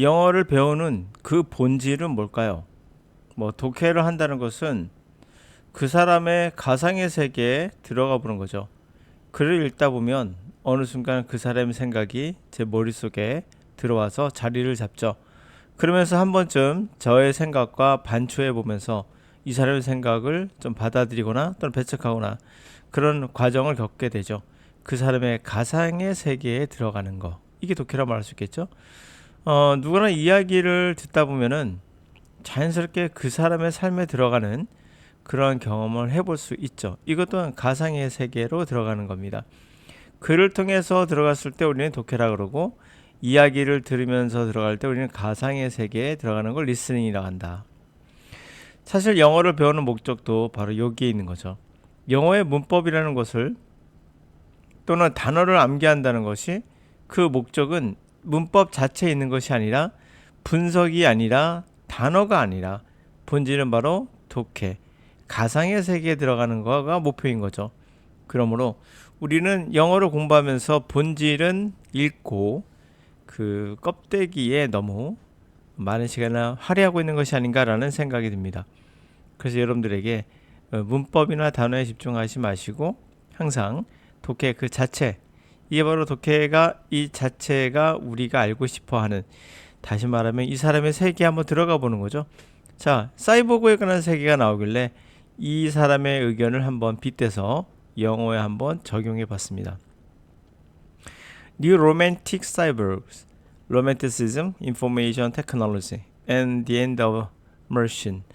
영어를 배우는 그 본질은 뭘까요? 뭐 독해를 한다는 것은 그 사람의 가상의 세계에 들어가 보는 거죠. 글을 읽다 보면 어느 순간 그 사람의 생각이 제 머릿속에 들어와서 자리를 잡죠. 그러면서 한 번쯤 저의 생각과 반추해 보면서 이 사람의 생각을 좀 받아들이거나 또는 배척하거나 그런 과정을 겪게 되죠. 그 사람의 가상의 세계에 들어가는 거. 이게 독해라 말할 수 있겠죠. 누구나 이야기를 듣다 보면은 자연스럽게 그 사람의 삶에 들어가는 그러한 경험을 해볼 수 있죠. 이것 또한 가상의 세계로 들어가는 겁니다. 글을 통해서 들어갔을 때 우리는 독해라 그러고, 이야기를 들으면서 들어갈 때 우리는 가상의 세계에 들어가는 걸 리스닝이라고 한다. 사실 영어를 배우는 목적도 바로 여기에 있는 거죠. 영어의 문법이라는 것을 또는 단어를 암기한다는 것이, 그 목적은 문법 자체에 있는 것이 아니라, 분석이 아니라, 단어가 아니라 본질은 바로 독해, 가상의 세계에 들어가는 거가 목표인 거죠. 그러므로 우리는 영어를 공부하면서 본질은 읽고 그 껍데기에 너무 많은 시간을 할애하고 있는 것이 아닌가라는 생각이 듭니다. 그래서 여러분들에게 문법이나 단어에 집중하지 마시고 항상 독해 그 자체, 이게 바로 독해가 이 자체가 우리가 알고 싶어하는, 다시 말하면 이 사람의 세계에 한번 들어가 보는 거죠. 자, 사이보그에 관한 세계가 나오길래 이 사람의 의견을 한번 빗대서 영어에 한번 적용해 봤습니다. New Romantic Cyborgs, Romanticism, Information Technology, and the End of Merchant.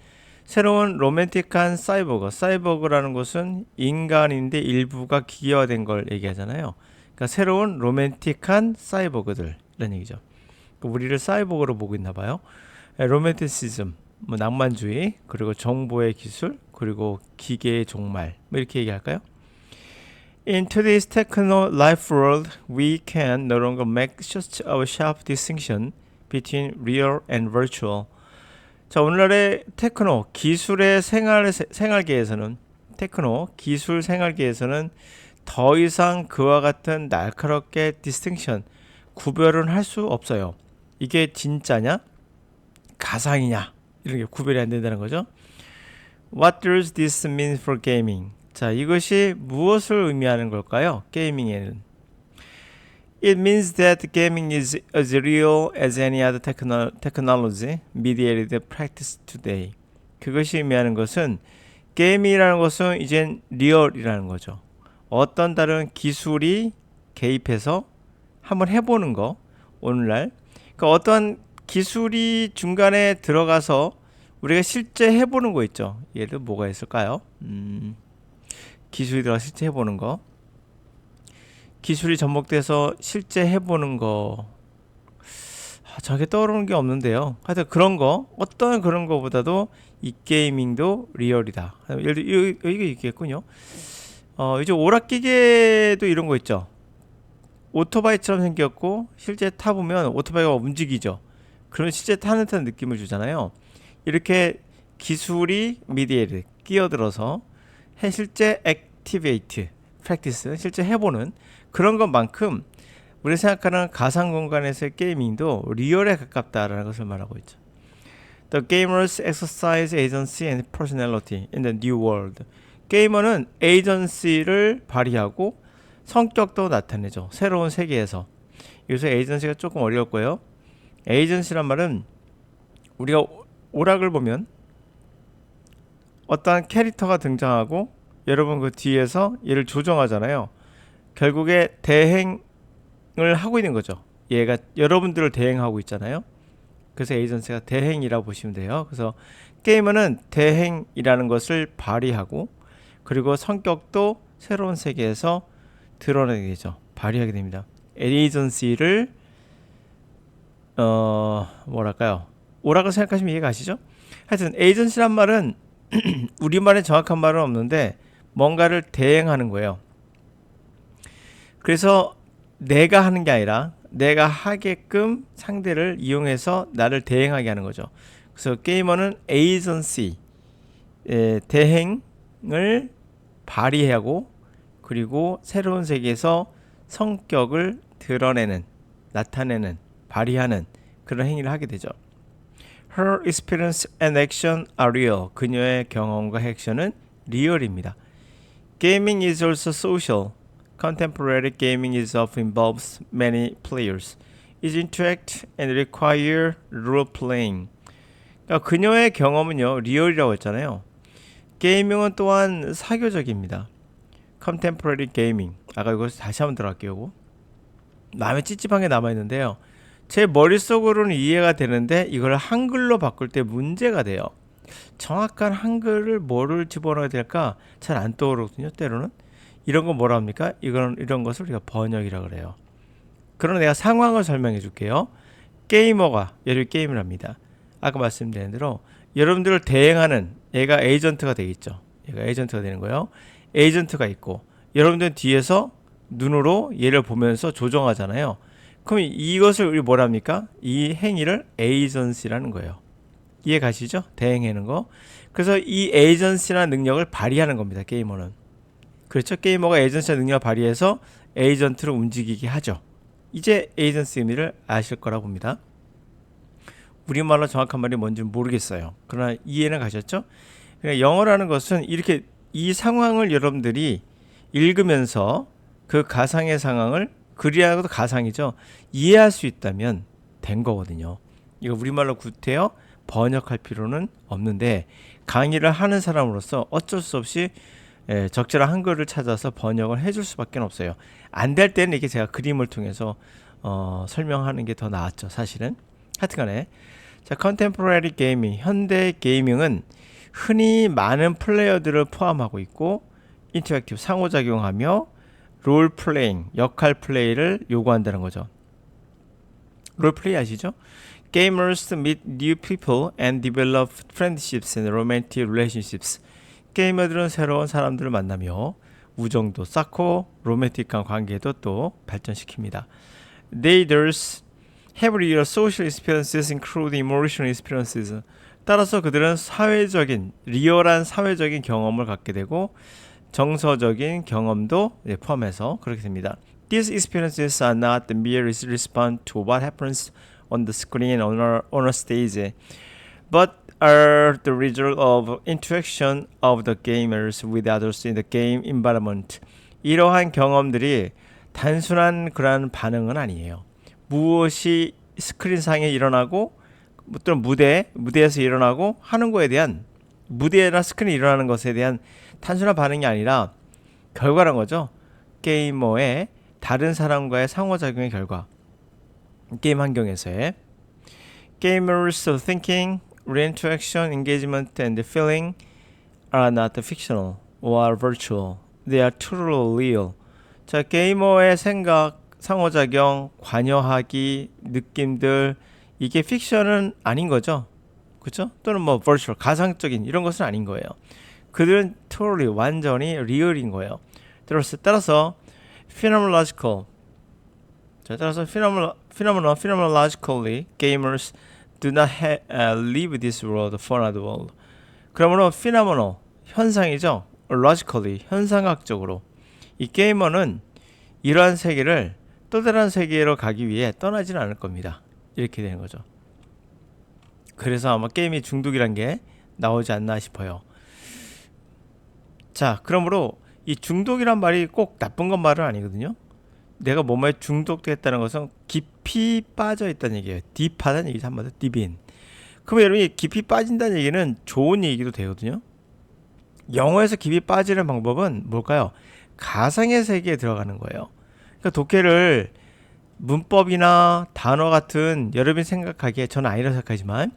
새로운 로맨틱한 사이버그, 사이버그라는 것은 인간인데 일부가 기계화된 걸 얘기하잖아요. 그러니까 새로운 로맨틱한 사이버그들, 이런 얘기죠. 우리를 사이버그로 보고 있나 봐요. 로맨티시즘, 뭐 낭만주의, 그리고 정보의 기술, 그리고 기계의 종말, 뭐 이렇게 얘기할까요? In today's techno life world, we can no longer make such a sharp distinction between real and virtual. 자, 오늘날의 테크노 기술의 생활계에서는, 테크노 기술 생활계에서는 더 이상 그와 같은 날카롭게 디스팅션, 구별은 할 수 없어요. 이게 진짜냐 가상이냐, 이런 게 구별이 안 된다는 거죠. What does this mean for gaming? 자, 이것이 무엇을 의미하는 걸까요? 게이밍에는 It means that gaming is as real as any other technology mediated practice today. 그것이 의미하는 것은, 게임이라는 것은 이젠 리얼이라는 거죠. 어떤 다른 기술이 개입해서 한번 해보는 거, 오늘날 그러니까 어떠한 기술이 중간에 들어가서 우리가 실제 해보는 거 있죠. 예를 들어 뭐가 있을까요? 기술이 들어가 실제 해보는 거, 기술이 접목돼서 실제 해보는 거, 저게 떠오르는 게 없는데요. 하여튼 그런 거, 어떤 그런 거보다도 이 게이밍도 리얼이다. 예를 들어 이게 있겠군요. 이제 오락기계도 이런 거 있죠. 오토바이처럼 생겼고 실제 타보면 오토바이가 움직이죠. 그러면 실제 타는 듯한 느낌을 주잖아요. 이렇게 기술이 미디에이트 끼어들어서 실제 액티베이트 프랙티스, 실제 해보는 그런 것만큼 우리가 생각하는 가상 공간에서의 게이밍도 리얼에 가깝다라는 것을 말하고 있죠. The gamers exercise agency and personality in the new world. 게이머는 에이전시를 발휘하고 성격도 나타내죠. 새로운 세계에서. 여기서 에이전시가 조금 어려웠고요. 에이전시란 말은, 우리가 오락을 보면 어떠한 캐릭터가 등장하고 여러분 그 뒤에서 얘를 조정하잖아요. 결국에 대행을 하고 있는 거죠. 얘가 여러분들을 대행하고 있잖아요. 그래서 에이전시가 대행이라고 보시면 돼요. 그래서 게이머는 대행이라는 것을 발휘하고, 그리고 성격도 새로운 세계에서 드러내게 되죠. 발휘하게 됩니다. 에이전시를 뭐랄까요? 오락을 생각하시면 이해가 가시죠? 하여튼 에이전시란 말은 우리말에 정확한 말은 없는데 뭔가를 대행하는 거예요. 그래서 내가 하는 게 아니라 내가 하게끔 상대를 이용해서 나를 대행하게 하는 거죠. 그래서 게이머는 에이전시, 대행을 발휘하고, 그리고 새로운 세계에서 성격을 드러내는, 나타내는, 발휘하는 그런 행위를 하게 되죠. Her experience and action are real. 그녀의 경험과 액션은 리얼입니다. Gaming is also social. Contemporary gaming is often involves many players. It interact and require role playing. 그러니까 그녀의 경험은요 리얼이라고 했잖아요. 게이밍은 또한 사교적입니다. Contemporary gaming. 아까 이거 다시 한번 들어갈게요. 마음에 찝찝한 게 남아있는데요. 제 머릿속으로는 이해가 되는데 이걸 한글로 바꿀 때 문제가 돼요. 정확한 한글을 뭐를 집어넣어야 될까 잘 안 떠오르거든요. 때로는 이런 거 뭐라 합니까? 이런 것을 우리가 번역이라고 그래요. 그러나 내가 상황을 설명해 줄게요. 게이머가 예를 게임을 합니다. 아까 말씀드린 대로 여러분들을 대행하는 얘가 에이전트가 되겠죠. 얘가 에이전트가 되는 거예요. 에이전트가 있고 여러분들은 뒤에서 눈으로 얘를 보면서 조정하잖아요. 그럼 이것을 우리 뭐라 합니까? 이 행위를 에이전시라는 거예요. 이해 가시죠? 대행하는 거. 그래서 이 에이전시라는 능력을 발휘하는 겁니다. 게이머는. 그렇죠? 게이머가 에이전시라는 능력을 발휘해서 에이전트를 움직이게 하죠. 이제 에이전시 의미를 아실 거라고 봅니다. 우리말로 정확한 말이 뭔지 모르겠어요. 그러나 이해는 가셨죠? 그러니까 영어라는 것은 이렇게 이 상황을 여러분들이 읽으면서 그 가상의 상황을 글이라고도 가상이죠. 이해할 수 있다면 된 거거든요. 이거 우리말로 구태여 번역할 필요는 없는데 강의를 하는 사람으로서 어쩔 수 없이 적절한 한글을 찾아서 번역을 해줄 수밖에 없어요. 안 될 때는 이렇게 제가 그림을 통해서 설명하는 게 더 나았죠. 사실은. 하여튼간에 자, 컨템포러리 게이밍, 현대 게이밍은 흔히 많은 플레이어들을 포함하고 있고 인터랙티브 상호작용하며 롤 플레잉, 역할 플레이를 요구한다는 거죠. 롤 플레이 아시죠? Gamers meet new people and develop friendships and romantic relationships. 게이머들은 새로운 사람들을 만나며 우정도 쌓고 로맨틱한 관계도 또 발전시킵니다. They thus have real social experiences including emotional experiences. 따라서 그들은 사회적인, 리얼한 사회적인 경험을 갖게 되고 정서적인 경험도 포함해서 그렇게 됩니다. These experiences are not the mere response to what happens on the screen on a stage, but are the result of interaction of the gamers with others in the game environment. 이러한 경험들이 단순한 그러한 반응은 아니에요. 무엇이 스크린상에 일어나고 또는 무대에서 일어나고 하는 거에 대한 무대나 스크린에 일어나는 것에 대한 단순한 반응이 아니라 결과란 거죠. 게이머의 다른 사람과의 상호작용의 결과. 게임 환경에서의 Gamers thinking, reinteraction, engagement, and feeling are not fictional or virtual. They are truly real. 자, 게이머의 생각, 상호작용, 관여하기, 느낌들 이게 픽션은 아닌 거죠. 그렇죠? 또는 뭐 virtual, 가상적인 이런 것은 아닌 거예요. 그들은 truly, 완전히 리얼인 거예요. 따라서 phenomenological, 자, 따라서 phenomenologically, gamers do not leave this world for another world. 그러므로 phenomenal, 현상이죠. logically, 현상학적으로 이 게이머는 이러한 세계를 또 다른 세계로 가기 위해 떠나지는 않을 겁니다. 이렇게 되는 거죠. 그래서 아마 게임이 중독이란 게 나오지 않나 싶어요. 자, 그러므로 이 중독이란 말이 꼭 나쁜 건 말은 아니거든요. 내가 뭐뭐에 중독됐다는 것은 깊이 빠져 있다는 얘기예요. 딥하다는 얘기죠. 한마디로 딥인. 그러면 여러분이 깊이 빠진다는 얘기는 좋은 얘기도 되거든요. 영어에서 깊이 빠지는 방법은 뭘까요? 가상의 세계에 들어가는 거예요. 그러니까 독해를 문법이나 단어 같은 여러분이 생각하기에 저는 아니라고 생각하지만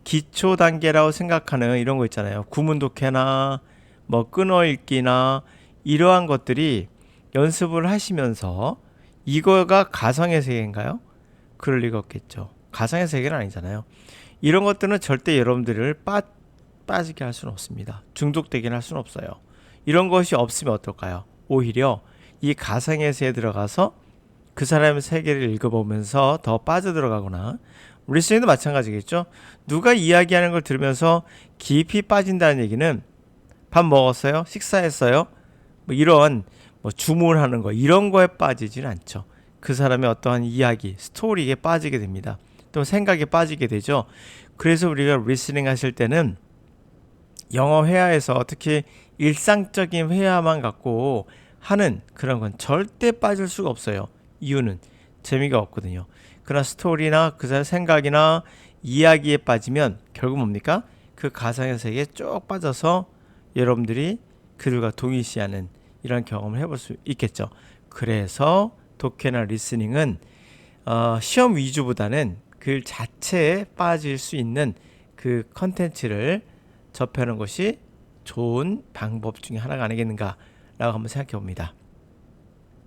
기초 단계라고 생각하는 이런 거 있잖아요. 구문 독해나 뭐 끊어읽기나 이러한 것들이 연습을 하시면서 이거가 가상의 세계인가요? 그럴 리가 없겠죠. 가상의 세계는 아니잖아요. 이런 것들은 절대 여러분들을 빠지게 할 수는 없습니다. 중독되게 할 수는 없어요. 이런 것이 없으면 어떨까요? 오히려 이 가상의 세계에 들어가서 그 사람의 세계를 읽어보면서 더 빠져들어가거나 리스닝도 마찬가지겠죠. 누가 이야기하는 걸 들으면서 깊이 빠진다는 얘기는 밥 먹었어요? 식사했어요? 뭐 이런 주문하는 거 이런 거에 빠지지는 않죠. 그 사람의 어떠한 이야기, 스토리에 빠지게 됩니다. 또 생각에 빠지게 되죠. 그래서 우리가 리스닝 하실 때는 영어 회화에서 특히 일상적인 회화만 갖고 하는 그런 건 절대 빠질 수가 없어요. 이유는 재미가 없거든요. 그러나 스토리나 그 사람 생각이나 이야기에 빠지면 결국 뭡니까? 그 가상의 세계에 쭉 빠져서 여러분들이 그들과 동일시하는 이런 경험을 해볼 수 있겠죠. 그래서 독해나 리스닝은 시험 위주보다는 글 자체에 빠질 수 있는 그 컨텐츠를 접하는 것이 좋은 방법 중에 하나가 아니겠는가 라고 한번 생각해 봅니다.